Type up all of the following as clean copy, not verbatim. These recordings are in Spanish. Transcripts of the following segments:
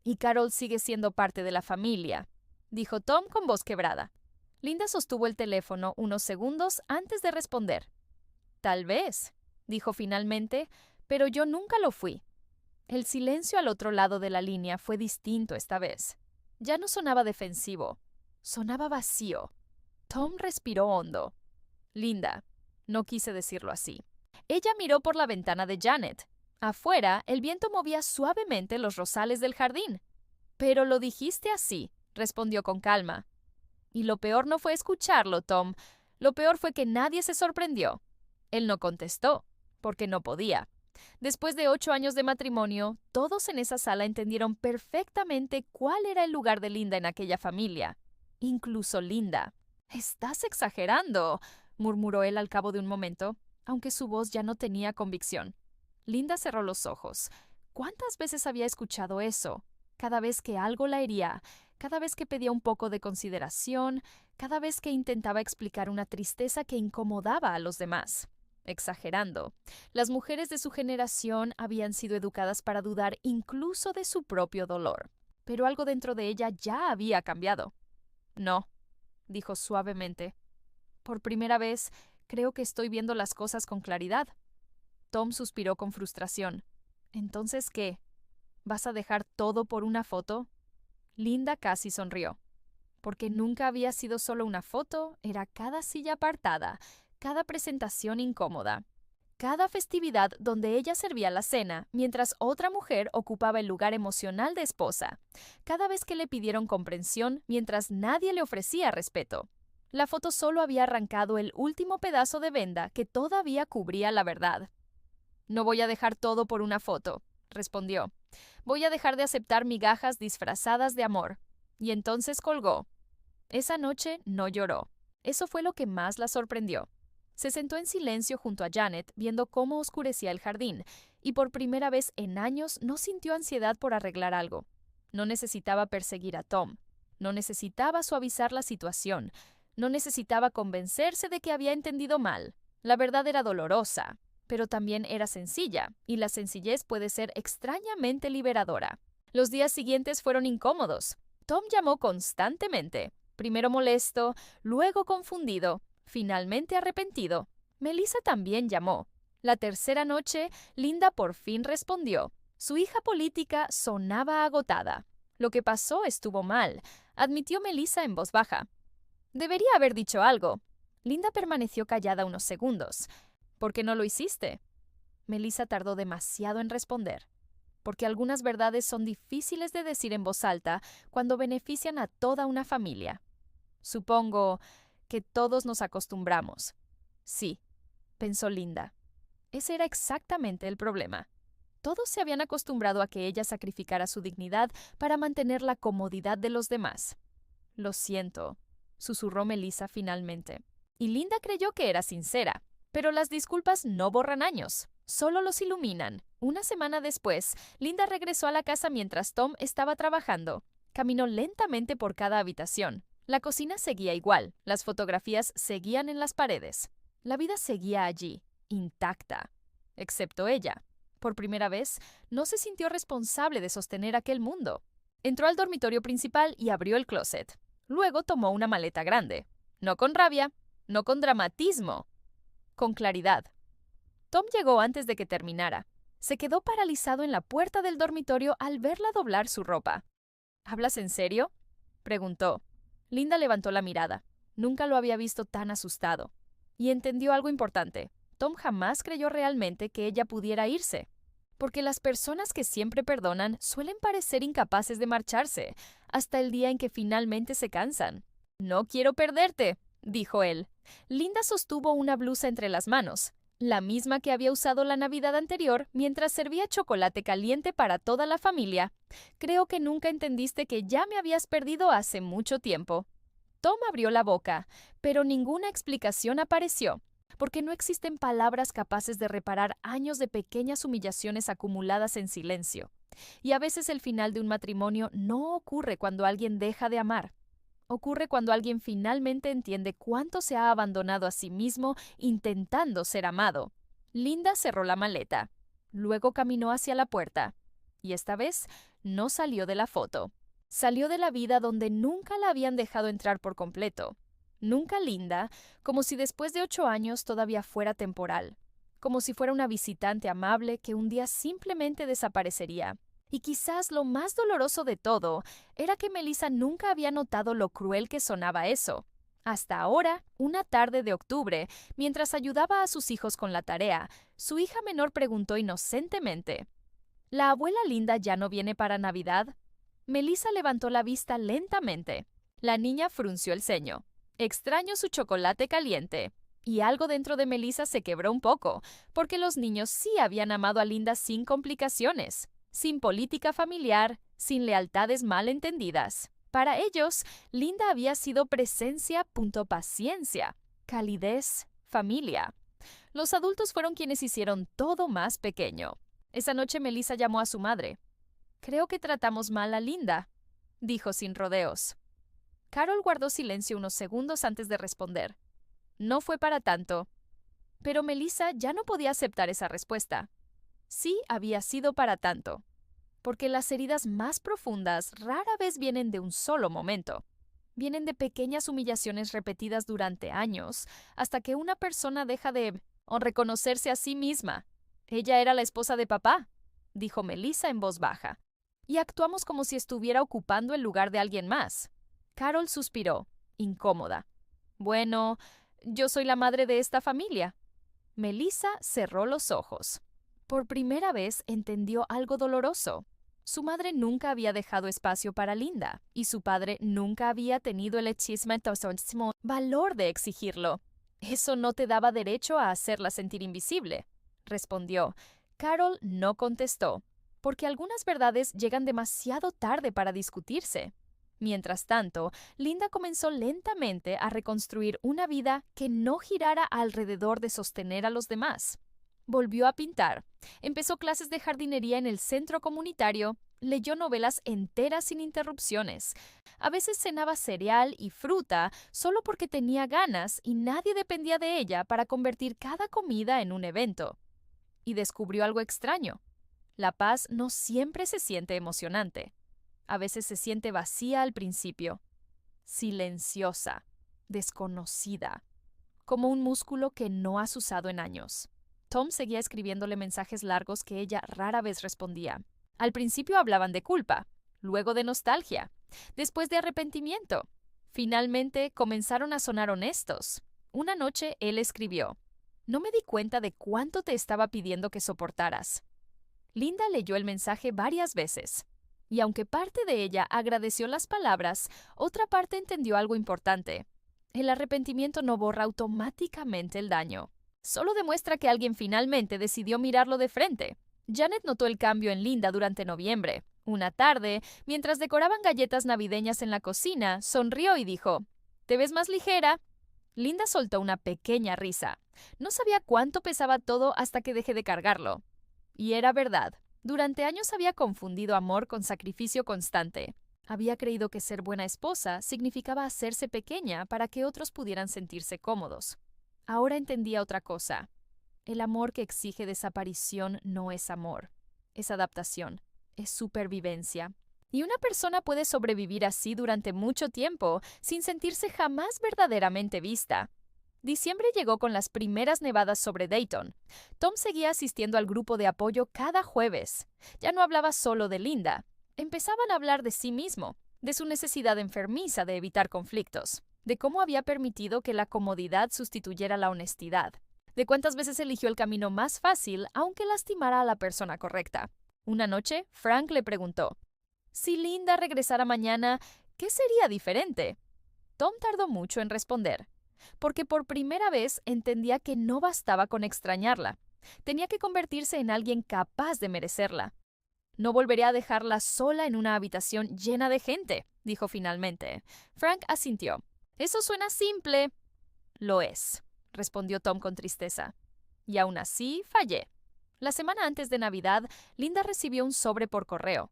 Y Carol sigue siendo parte de la familia, dijo Tom con voz quebrada. Linda sostuvo el teléfono unos segundos antes de responder. Tal vez, dijo finalmente, pero yo nunca lo fui. El silencio al otro lado de la línea fue distinto esta vez. Ya no sonaba defensivo, sonaba vacío. Tom respiró hondo. Linda, no quise decirlo así. Ella miró por la ventana de Janet. Afuera, el viento movía suavemente los rosales del jardín. Pero lo dijiste así, respondió con calma. Y lo peor no fue escucharlo, Tom. Lo peor fue que nadie se sorprendió. Él no contestó, porque no podía. Después de 8 años de matrimonio, todos en esa sala entendieron perfectamente cuál era el lugar de Linda en aquella familia. Incluso Linda. «Estás exagerando», murmuró él al cabo de un momento, aunque su voz ya no tenía convicción. Linda cerró los ojos. ¿Cuántas veces había escuchado eso? Cada vez que algo la hería, cada vez que pedía un poco de consideración, cada vez que intentaba explicar una tristeza que incomodaba a los demás. Exagerando. Las mujeres de su generación habían sido educadas para dudar incluso de su propio dolor. Pero algo dentro de ella ya había cambiado. No, dijo suavemente. Por primera vez, creo que estoy viendo las cosas con claridad. Tom suspiró con frustración. ¿Entonces qué? ¿Vas a dejar todo por una foto? Linda casi sonrió. Porque nunca había sido solo una foto, era cada silla apartada, cada presentación incómoda, cada festividad donde ella servía la cena, mientras otra mujer ocupaba el lugar emocional de esposa, cada vez que le pidieron comprensión, mientras nadie le ofrecía respeto. La foto solo había arrancado el último pedazo de venda que todavía cubría la verdad. «No voy a dejar todo por una foto», respondió. «Voy a dejar de aceptar migajas disfrazadas de amor». Y entonces colgó. Esa noche no lloró. Eso fue lo que más la sorprendió. Se sentó en silencio junto a Janet, viendo cómo oscurecía el jardín, y por primera vez en años no sintió ansiedad por arreglar algo. No necesitaba perseguir a Tom. No necesitaba suavizar la situación. No necesitaba convencerse de que había entendido mal. La verdad era dolorosa, pero también era sencilla, y la sencillez puede ser extrañamente liberadora. Los días siguientes fueron incómodos. Tom llamó constantemente. Primero molesto, luego confundido, finalmente arrepentido. Melissa también llamó. La tercera noche, Linda por fin respondió. Su hija política sonaba agotada. Lo que pasó estuvo mal, admitió Melissa en voz baja. Debería haber dicho algo. Linda permaneció callada unos segundos. ¿Por qué no lo hiciste? Melissa tardó demasiado en responder. Porque algunas verdades son difíciles de decir en voz alta cuando benefician a toda una familia. Supongo que todos nos acostumbramos. Sí, pensó Linda. Ese era exactamente el problema. Todos se habían acostumbrado a que ella sacrificara su dignidad para mantener la comodidad de los demás. Lo siento, susurró Melissa finalmente. Y Linda creyó que era sincera. Pero las disculpas no borran años, solo los iluminan. Una semana después, Linda regresó a la casa mientras Tom estaba trabajando. Caminó lentamente por cada habitación. La cocina seguía igual, las fotografías seguían en las paredes. La vida seguía allí, intacta, excepto ella. Por primera vez, no se sintió responsable de sostener aquel mundo. Entró al dormitorio principal y abrió el closet. Luego tomó una maleta grande. No con rabia, no con dramatismo, con claridad. Tom llegó antes de que terminara. Se quedó paralizado en la puerta del dormitorio al verla doblar su ropa. ¿Hablas en serio?, preguntó. Linda levantó la mirada. Nunca lo había visto tan asustado. Y entendió algo importante. Tom jamás creyó realmente que ella pudiera irse. Porque las personas que siempre perdonan suelen parecer incapaces de marcharse, hasta el día en que finalmente se cansan. «No quiero perderte», dijo él. Linda sostuvo una blusa entre las manos, la misma que había usado la Navidad anterior mientras servía chocolate caliente para toda la familia. «Creo que nunca entendiste que ya me habías perdido hace mucho tiempo». Tom abrió la boca, pero ninguna explicación apareció, porque no existen palabras capaces de reparar años de pequeñas humillaciones acumuladas en silencio. Y a veces el final de un matrimonio no ocurre cuando alguien deja de amar. Ocurre cuando alguien finalmente entiende cuánto se ha abandonado a sí mismo intentando ser amado. Linda cerró la maleta. Luego caminó hacia la puerta. Y esta vez no salió de la foto. Salió de la vida donde nunca la habían dejado entrar por completo. Nunca Linda, como si después de 8 años todavía fuera temporal. Como si fuera una visitante amable que un día simplemente desaparecería. Y quizás lo más doloroso de todo era que Melissa nunca había notado lo cruel que sonaba eso. Hasta ahora, una tarde de octubre, mientras ayudaba a sus hijos con la tarea, su hija menor preguntó inocentemente: ¿La abuela Linda ya no viene para Navidad? Melissa levantó la vista lentamente. La niña frunció el ceño. Extraño su chocolate caliente. Y algo dentro de Melissa se quebró un poco, porque los niños sí habían amado a Linda sin complicaciones, sin política familiar, sin lealtades mal entendidas. Para ellos, Linda había sido presencia, paciencia, calidez, familia. Los adultos fueron quienes hicieron todo más pequeño. Esa noche Melissa llamó a su madre. «Creo que tratamos mal a Linda», dijo sin rodeos. Carol guardó silencio unos segundos antes de responder. No fue para tanto. Pero Melissa ya no podía aceptar esa respuesta. Sí había sido para tanto. Porque las heridas más profundas rara vez vienen de un solo momento. Vienen de pequeñas humillaciones repetidas durante años, hasta que una persona deja de reconocerse a sí misma. Ella era la esposa de papá, dijo Melissa en voz baja. Y actuamos como si estuviera ocupando el lugar de alguien más. Carol suspiró, incómoda. Bueno, yo soy la madre de esta familia. Melissa cerró los ojos. Por primera vez entendió algo doloroso. Su madre nunca había dejado espacio para Linda, y su padre nunca había tenido el mismo valor de exigirlo. Eso no te daba derecho a hacerla sentir invisible, respondió. Carol no contestó, porque algunas verdades llegan demasiado tarde para discutirse. Mientras tanto, Linda comenzó lentamente a reconstruir una vida que no girara alrededor de sostener a los demás. Volvió a pintar, empezó clases de jardinería en el centro comunitario, leyó novelas enteras sin interrupciones. A veces cenaba cereal y fruta solo porque tenía ganas y nadie dependía de ella para convertir cada comida en un evento. Y descubrió algo extraño. La paz no siempre se siente emocionante. A veces se siente vacía al principio, silenciosa, desconocida, como un músculo que no has usado en años. Tom seguía escribiéndole mensajes largos que ella rara vez respondía. Al principio hablaban de culpa, luego de nostalgia, después de arrepentimiento. Finalmente comenzaron a sonar honestos. Una noche él escribió: «No me di cuenta de cuánto te estaba pidiendo que soportaras». Linda leyó el mensaje varias veces. Y aunque parte de ella agradeció las palabras, otra parte entendió algo importante. El arrepentimiento no borra automáticamente el daño. Solo demuestra que alguien finalmente decidió mirarlo de frente. Janet notó el cambio en Linda durante noviembre. Una tarde, mientras decoraban galletas navideñas en la cocina, sonrió y dijo: «¿Te ves más ligera?». Linda soltó una pequeña risa. No sabía cuánto pesaba todo hasta que dejé de cargarlo. Y era verdad. Durante años había confundido amor con sacrificio constante. Había creído que ser buena esposa significaba hacerse pequeña para que otros pudieran sentirse cómodos. Ahora entendía otra cosa. El amor que exige desaparición no es amor. Es adaptación. Es supervivencia. Y una persona puede sobrevivir así durante mucho tiempo sin sentirse jamás verdaderamente vista. Diciembre llegó con las primeras nevadas sobre Dayton. Tom seguía asistiendo al grupo de apoyo cada jueves. Ya no hablaba solo de Linda. Empezaban a hablar de sí mismo, de su necesidad enfermiza de evitar conflictos, de cómo había permitido que la comodidad sustituyera la honestidad, de cuántas veces eligió el camino más fácil aunque lastimara a la persona correcta. Una noche, Frank le preguntó: «Si Linda regresara mañana, ¿qué sería diferente?». Tom tardó mucho en responder, porque por primera vez entendía que no bastaba con extrañarla. Tenía que convertirse en alguien capaz de merecerla. «No volveré a dejarla sola en una habitación llena de gente», dijo finalmente. Frank asintió. «Eso suena simple». «Lo es», respondió Tom con tristeza. «Y aún así fallé». La semana antes de Navidad, Linda recibió un sobre por correo.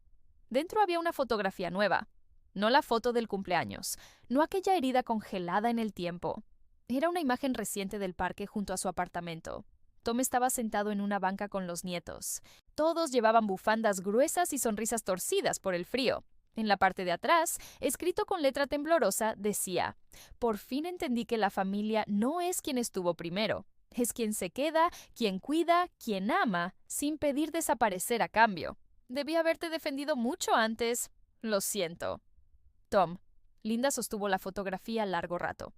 Dentro había una fotografía nueva. No la foto del cumpleaños, no aquella herida congelada en el tiempo. Era una imagen reciente del parque junto a su apartamento. Tom estaba sentado en una banca con los nietos. Todos llevaban bufandas gruesas y sonrisas torcidas por el frío. En la parte de atrás, escrito con letra temblorosa, decía: «Por fin entendí que la familia no es quien estuvo primero. Es quien se queda, quien cuida, quien ama, sin pedir desaparecer a cambio. Debí haberte defendido mucho antes. Lo siento». Tom. Linda sostuvo la fotografía largo rato.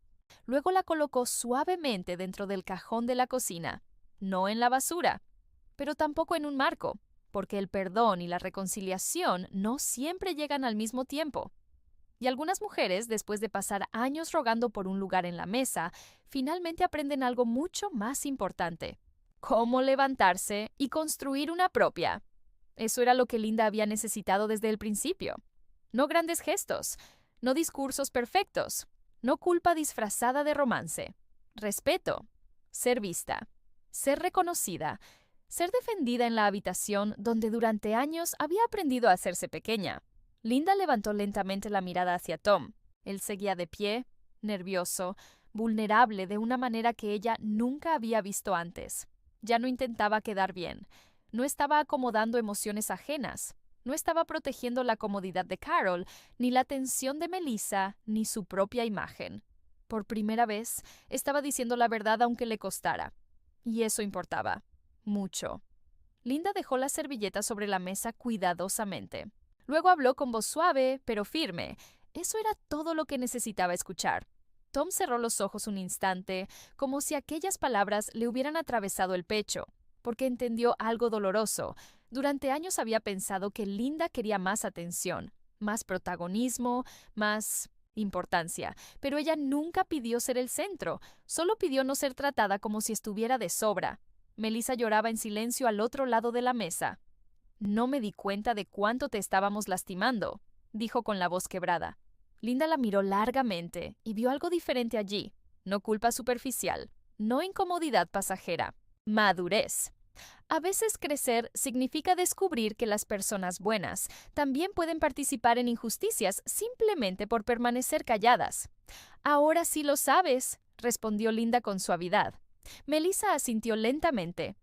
Luego la colocó suavemente dentro del cajón de la cocina. No en la basura, pero tampoco en un marco, porque el perdón y la reconciliación no siempre llegan al mismo tiempo. Y algunas mujeres, después de pasar años rogando por un lugar en la mesa, finalmente aprenden algo mucho más importante: cómo levantarse y construir una propia. Eso era lo que Linda había necesitado desde el principio. No grandes gestos, no discursos perfectos, no culpa disfrazada de romance. Respeto, ser vista, ser reconocida, ser defendida en la habitación donde durante años había aprendido a hacerse pequeña. Linda levantó lentamente la mirada hacia Tom. Él seguía de pie, nervioso, vulnerable de una manera que ella nunca había visto antes. Ya no intentaba quedar bien. No estaba acomodando emociones ajenas. No estaba protegiendo la comodidad de Carol, ni la atención de Melissa, ni su propia imagen. Por primera vez, estaba diciendo la verdad aunque le costara. Y eso importaba. Mucho. Linda dejó la servilleta sobre la mesa cuidadosamente. Luego habló con voz suave, pero firme. Eso era todo lo que necesitaba escuchar. Tom cerró los ojos un instante, como si aquellas palabras le hubieran atravesado el pecho, porque entendió algo doloroso. Durante años había pensado que Linda quería más atención, más protagonismo, más importancia, pero ella nunca pidió ser el centro, solo pidió no ser tratada como si estuviera de sobra. Melissa lloraba en silencio al otro lado de la mesa. «No me di cuenta de cuánto te estábamos lastimando», dijo con la voz quebrada. Linda la miró largamente y vio algo diferente allí. No culpa superficial, no incomodidad pasajera, madurez. A veces crecer significa descubrir que las personas buenas también pueden participar en injusticias simplemente por permanecer calladas. «Ahora sí lo sabes», respondió Linda con suavidad. Melissa asintió lentamente.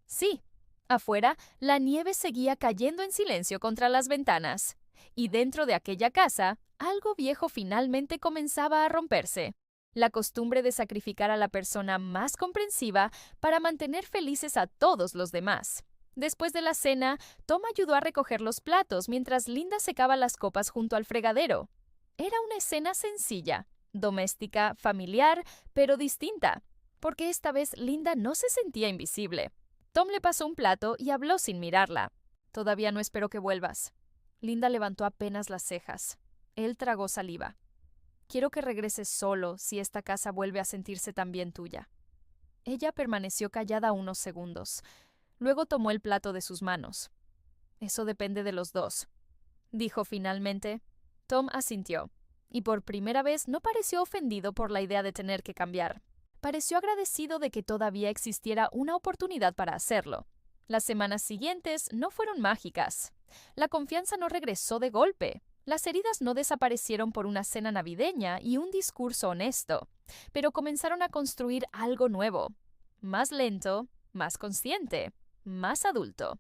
«Sí». Afuera, la nieve seguía cayendo en silencio contra las ventanas. Y dentro de aquella casa, algo viejo finalmente comenzaba a romperse. La costumbre de sacrificar a la persona más comprensiva para mantener felices a todos los demás. Después de la cena, Tom ayudó a recoger los platos mientras Linda secaba las copas junto al fregadero. Era una escena sencilla, doméstica, familiar, pero distinta, porque esta vez Linda no se sentía invisible. Tom le pasó un plato y habló sin mirarla. «Todavía no espero que vuelvas». Linda levantó apenas las cejas. Él tragó saliva. «Quiero que regreses solo si esta casa vuelve a sentirse también tuya». Ella permaneció callada unos segundos. Luego tomó el plato de sus manos. «Eso depende de los dos», dijo finalmente. Tom asintió, y por primera vez no pareció ofendido por la idea de tener que cambiar. Pareció agradecido de que todavía existiera una oportunidad para hacerlo. Las semanas siguientes no fueron mágicas. La confianza no regresó de golpe. Las heridas no desaparecieron por una cena navideña y un discurso honesto, pero comenzaron a construir algo nuevo. Más lento, más consciente, más adulto.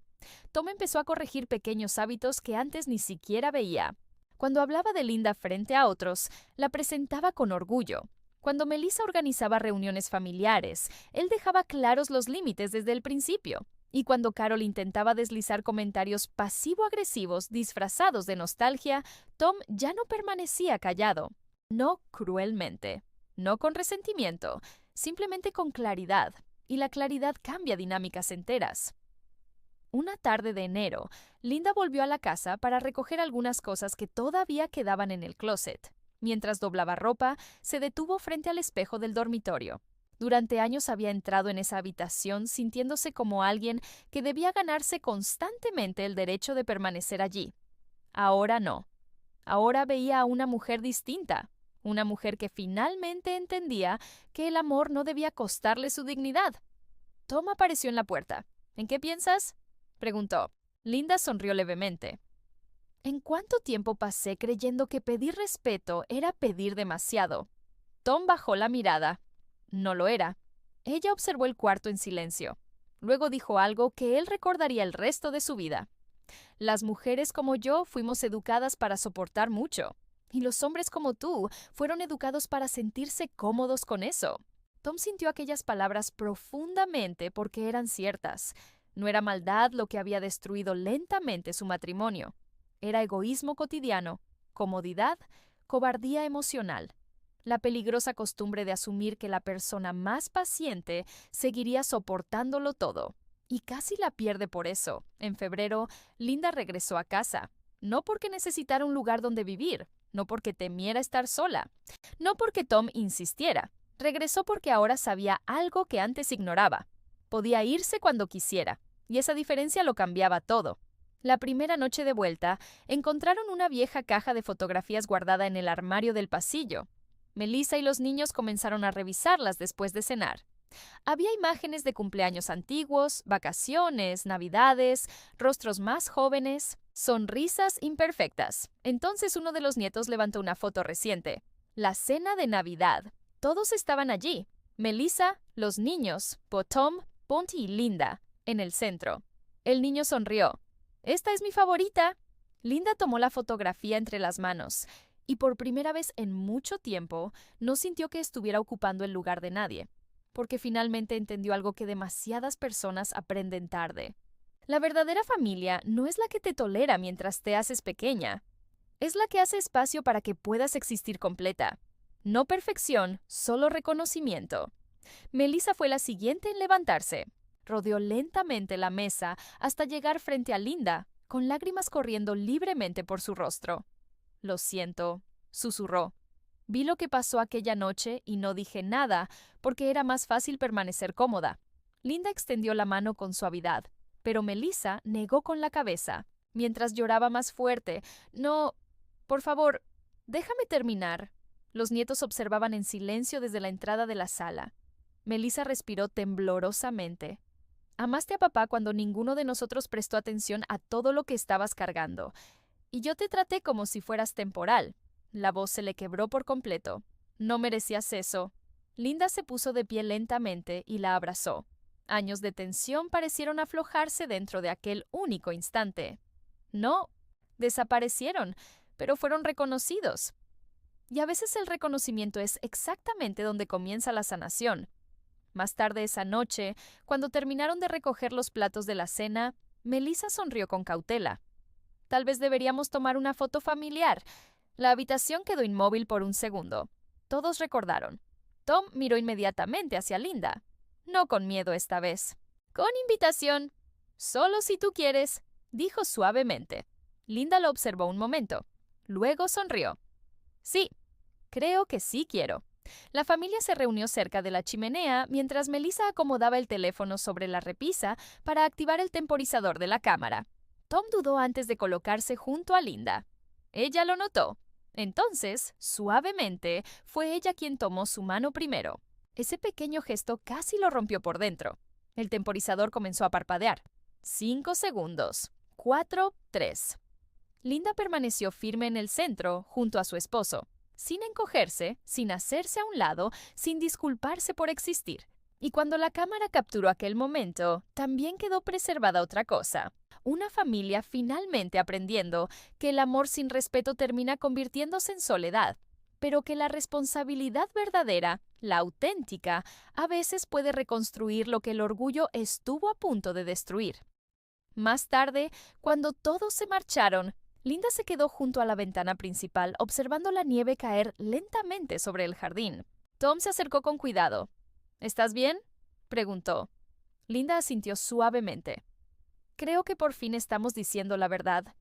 Tom empezó a corregir pequeños hábitos que antes ni siquiera veía. Cuando hablaba de Linda frente a otros, la presentaba con orgullo. Cuando Melissa organizaba reuniones familiares, él dejaba claros los límites desde el principio. Y cuando Carol intentaba deslizar comentarios pasivo-agresivos disfrazados de nostalgia, Tom ya no permanecía callado. No cruelmente, no con resentimiento, simplemente con claridad. Y la claridad cambia dinámicas enteras. Una tarde de enero, Linda volvió a la casa para recoger algunas cosas que todavía quedaban en el closet. Mientras doblaba ropa, se detuvo frente al espejo del dormitorio. Durante años había entrado en esa habitación sintiéndose como alguien que debía ganarse constantemente el derecho de permanecer allí. Ahora no. Ahora veía a una mujer distinta, una mujer que finalmente entendía que el amor no debía costarle su dignidad. Tom apareció en la puerta. «¿En qué piensas?», preguntó. Linda sonrió levemente. «¿En cuánto tiempo pasé creyendo que pedir respeto era pedir demasiado?». Tom bajó la mirada. No lo era. Ella observó el cuarto en silencio. Luego dijo algo que él recordaría el resto de su vida. Las mujeres como yo fuimos educadas para soportar mucho. Y los hombres como tú fueron educados para sentirse cómodos con eso. Tom sintió aquellas palabras profundamente porque eran ciertas. No era maldad lo que había destruido lentamente su matrimonio. Era egoísmo cotidiano, comodidad, cobardía emocional. La peligrosa costumbre de asumir que la persona más paciente seguiría soportándolo todo. Y casi la pierde por eso. En febrero, Linda regresó a casa. No porque necesitara un lugar donde vivir, no porque temiera estar sola, no porque Tom insistiera. Regresó porque ahora sabía algo que antes ignoraba. Podía irse cuando quisiera, y esa diferencia lo cambiaba todo. La primera noche de vuelta, encontraron una vieja caja de fotografías guardada en el armario del pasillo. Melissa y los niños comenzaron a revisarlas después de cenar. Había imágenes de cumpleaños antiguos, vacaciones, navidades, rostros más jóvenes, sonrisas imperfectas. Entonces uno de los nietos levantó una foto reciente. La cena de Navidad. Todos estaban allí. Melissa, los niños, Tom, Ponty y Linda, en el centro. El niño sonrió. «Esta es mi favorita». Linda tomó la fotografía entre las manos y por primera vez en mucho tiempo no sintió que estuviera ocupando el lugar de nadie, porque finalmente entendió algo que demasiadas personas aprenden tarde. La verdadera familia no es la que te tolera mientras te haces pequeña. Es la que hace espacio para que puedas existir completa. No perfección, solo reconocimiento. Melissa fue la siguiente en levantarse. Rodeó lentamente la mesa hasta llegar frente a Linda, con lágrimas corriendo libremente por su rostro. «Lo siento», susurró. «Vi lo que pasó aquella noche y no dije nada porque era más fácil permanecer cómoda». Linda extendió la mano con suavidad, pero Melissa negó con la cabeza, mientras lloraba más fuerte. «No, por favor, déjame terminar». Los nietos observaban en silencio desde la entrada de la sala. Melissa respiró temblorosamente. «Amaste a papá cuando ninguno de nosotros prestó atención a todo lo que estabas cargando. Y yo te traté como si fueras temporal». La voz se le quebró por completo. «No merecías eso». Linda se puso de pie lentamente y la abrazó. Años de tensión parecieron aflojarse dentro de aquel único instante. No, desaparecieron, pero fueron reconocidos. Y a veces el reconocimiento es exactamente donde comienza la sanación. Más tarde esa noche, cuando terminaron de recoger los platos de la cena, Melissa sonrió con cautela. «Tal vez deberíamos tomar una foto familiar». La habitación quedó inmóvil por un segundo. Todos recordaron. Tom miró inmediatamente hacia Linda. No con miedo esta vez. «Con invitación. Solo si tú quieres», dijo suavemente. Linda lo observó un momento. Luego sonrió. «Sí, creo que sí quiero». La familia se reunió cerca de la chimenea mientras Melissa acomodaba el teléfono sobre la repisa para activar el temporizador de la cámara. Tom dudó antes de colocarse junto a Linda. Ella lo notó. Entonces, suavemente, fue ella quien tomó su mano primero. Ese pequeño gesto casi lo rompió por dentro. El temporizador comenzó a parpadear. 5 segundos. 4, 3. Linda permaneció firme en el centro, junto a su esposo, sin encogerse, sin hacerse a un lado, sin disculparse por existir. Y cuando la cámara capturó aquel momento, también quedó preservada otra cosa. Una familia finalmente aprendiendo que el amor sin respeto termina convirtiéndose en soledad, pero que la responsabilidad verdadera, la auténtica, a veces puede reconstruir lo que el orgullo estuvo a punto de destruir. Más tarde, cuando todos se marcharon, Linda se quedó junto a la ventana principal observando la nieve caer lentamente sobre el jardín. Tom se acercó con cuidado. «¿Estás bien?», preguntó. Linda asintió suavemente. «Creo que por fin estamos diciendo la verdad».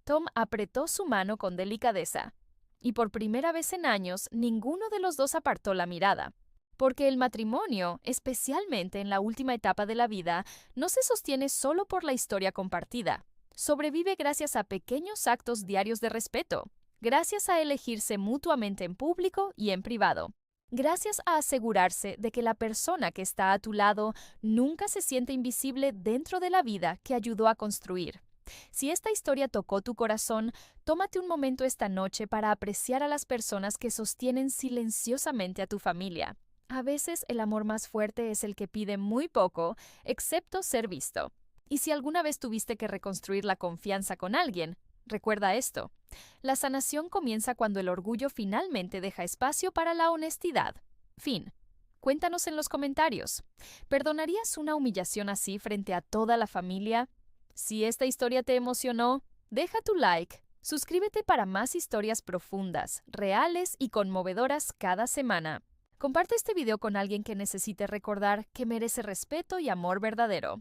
Tom apretó su mano con delicadeza. Y por primera vez en años, ninguno de los dos apartó la mirada. Porque el matrimonio, especialmente en la última etapa de la vida, no se sostiene solo por la historia compartida. Sobrevive gracias a pequeños actos diarios de respeto, gracias a elegirse mutuamente en público y en privado, gracias a asegurarse de que la persona que está a tu lado nunca se siente invisible dentro de la vida que ayudó a construir. Si esta historia tocó tu corazón, tómate un momento esta noche para apreciar a las personas que sostienen silenciosamente a tu familia. A veces el amor más fuerte es el que pide muy poco, excepto ser visto. Y si alguna vez tuviste que reconstruir la confianza con alguien, recuerda esto. La sanación comienza cuando el orgullo finalmente deja espacio para la honestidad. Fin. Cuéntanos en los comentarios. ¿Perdonarías una humillación así frente a toda la familia? Si esta historia te emocionó, deja tu like. Suscríbete para más historias profundas, reales y conmovedoras cada semana. Comparte este video con alguien que necesite recordar que merece respeto y amor verdadero.